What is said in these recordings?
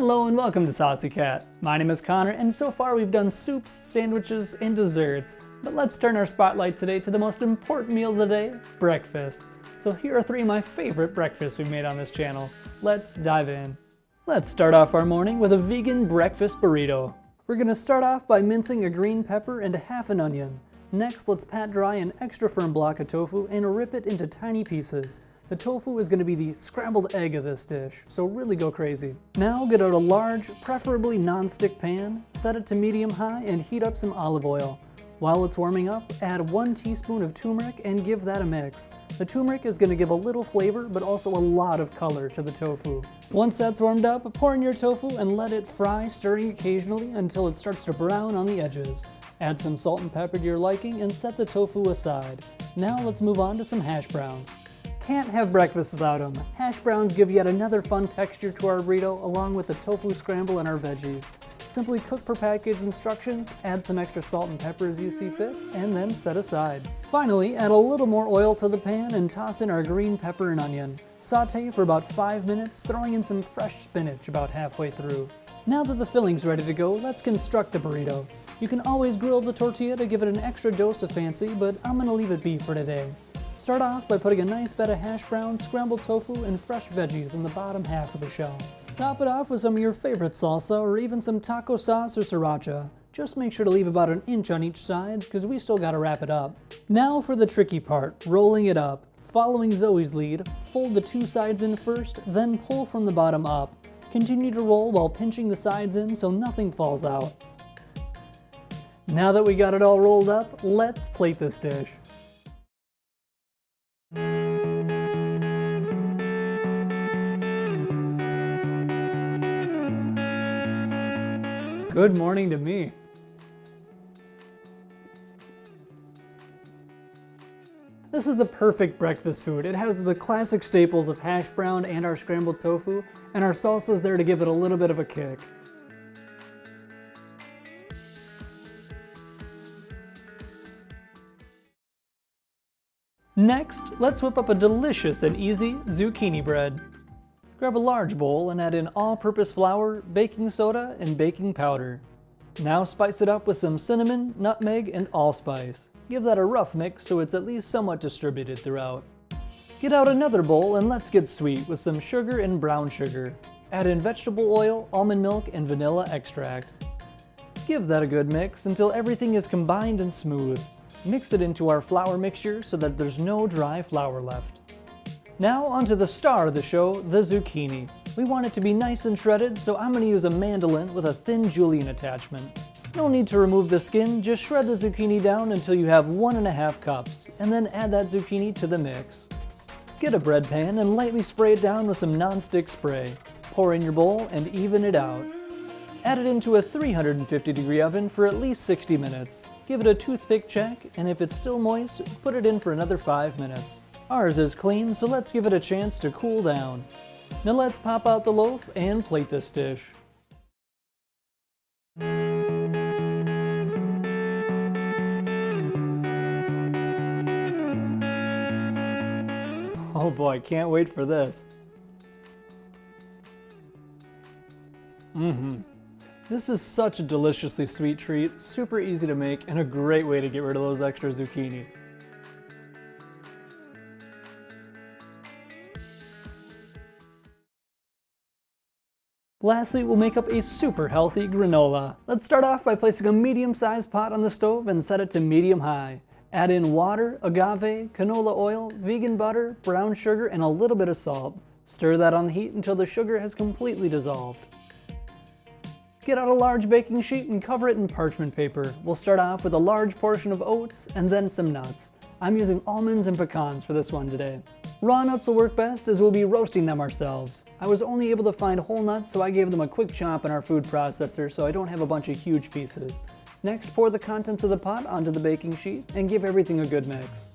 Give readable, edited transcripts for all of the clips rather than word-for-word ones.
Hello and welcome to Saucy Cat. My name is Connor, and so far we've done soups, sandwiches, and desserts. But let's turn our spotlight today to the most important meal of the day, breakfast. So here are 3 of my favorite breakfasts we've made on this channel. Let's dive in. Let's start off our morning with a vegan breakfast burrito. We're going to start off by mincing a green pepper and half an onion. Next, let's pat dry an extra firm block of tofu and rip it into tiny pieces. The tofu is going to be the scrambled egg of this dish, so really go crazy. Now get out a large, preferably non-stick pan, set it to medium-high, and heat up some olive oil. While it's warming up, add 1 teaspoon of turmeric and give that a mix. The turmeric is going to give a little flavor, but also a lot of color to the tofu. Once that's warmed up, pour in your tofu and let it fry, stirring occasionally until it starts to brown on the edges. Add some salt and pepper to your liking and set the tofu aside. Now let's move on to some hash browns. Can't have breakfast without them. Hash browns give yet another fun texture to our burrito along with the tofu scramble and our veggies. Simply cook per package instructions, add some extra salt and pepper as you see fit, and then set aside. Finally, add a little more oil to the pan and toss in our green pepper and onion. Saute for about 5 minutes, throwing in some fresh spinach about halfway through. Now that the filling's ready to go, let's construct the burrito. You can always grill the tortilla to give it an extra dose of fancy, but I'm gonna leave it be for today. Start off by putting a nice bed of hash browns, scrambled tofu, and fresh veggies in the bottom half of the shell. Top it off with some of your favorite salsa or even some taco sauce or sriracha. Just make sure to leave about 1 inch on each side because we still gotta wrap it up. Now for the tricky part, rolling it up. Following Zoe's lead, fold the 2 sides in first, then pull from the bottom up. Continue to roll while pinching the sides in so nothing falls out. Now that we got it all rolled up, let's plate this dish. Good morning to me. This is the perfect breakfast food. It has the classic staples of hash brown and our scrambled tofu, and our salsa is there to give it a little bit of a kick. Next, let's whip up a delicious and easy zucchini bread. Grab a large bowl and add in all-purpose flour, baking soda, and baking powder. Now spice it up with some cinnamon, nutmeg, and allspice. Give that a rough mix so it's at least somewhat distributed throughout. Get out another bowl and let's get sweet with some sugar and brown sugar. Add in vegetable oil, almond milk, and vanilla extract. Give that a good mix until everything is combined and smooth. Mix it into our flour mixture so that there's no dry flour left. Now onto the star of the show, the zucchini. We want it to be nice and shredded, so I'm going to use a mandolin with a thin julienne attachment. No need to remove the skin, just shred the zucchini down until you have 1½ cups, and then add that zucchini to the mix. Get a bread pan and lightly spray it down with some non-stick spray. Pour in your bowl and even it out. Add it into a 350-degree oven for at least 60 minutes. Give it a toothpick check, and if it's still moist, put it in for another 5 minutes. Ours is clean, so let's give it a chance to cool down. Now let's pop out the loaf and plate this dish. Oh boy, can't wait for this. This is such a deliciously sweet treat, super easy to make, and a great way to get rid of those extra zucchini. Lastly, we'll make up a super healthy granola. Let's start off by placing a medium-sized pot on the stove and set it to medium-high. Add in water, agave, canola oil, vegan butter, brown sugar, and a little bit of salt. Stir that on the heat until the sugar has completely dissolved. Get out a large baking sheet and cover it in parchment paper. We'll start off with a large portion of oats and then some nuts. I'm using almonds and pecans for this one today. Raw nuts will work best as we'll be roasting them ourselves. I was only able to find whole nuts, so I gave them a quick chomp in our food processor so I don't have a bunch of huge pieces. Next, pour the contents of the pot onto the baking sheet and give everything a good mix.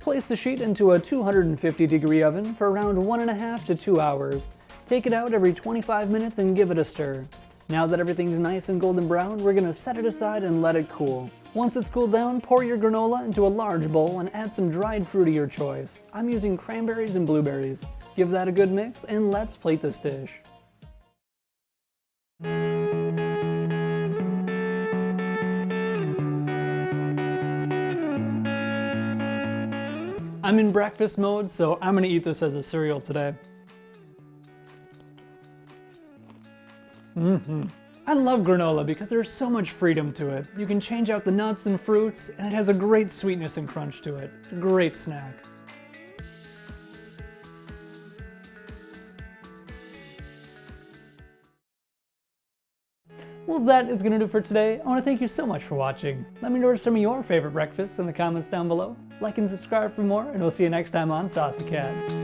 Place the sheet into a 250-degree oven for around 1½ to 2 hours. Take it out every 25 minutes and give it a stir. Now that everything's nice and golden brown, we're going to set it aside and let it cool. Once it's cooled down, pour your granola into a large bowl and add some dried fruit of your choice. I'm using cranberries and blueberries. Give that a good mix and let's plate this dish. I'm in breakfast mode, so I'm gonna eat this as a cereal today. I love granola because there's so much freedom to it. You can change out the nuts and fruits, and it has a great sweetness and crunch to it. It's a great snack. Well, that is going to do it for today. I want to thank you so much for watching. Let me know some of your favorite breakfasts in the comments down below. Like and subscribe for more, and we'll see you next time on Saucy Cat.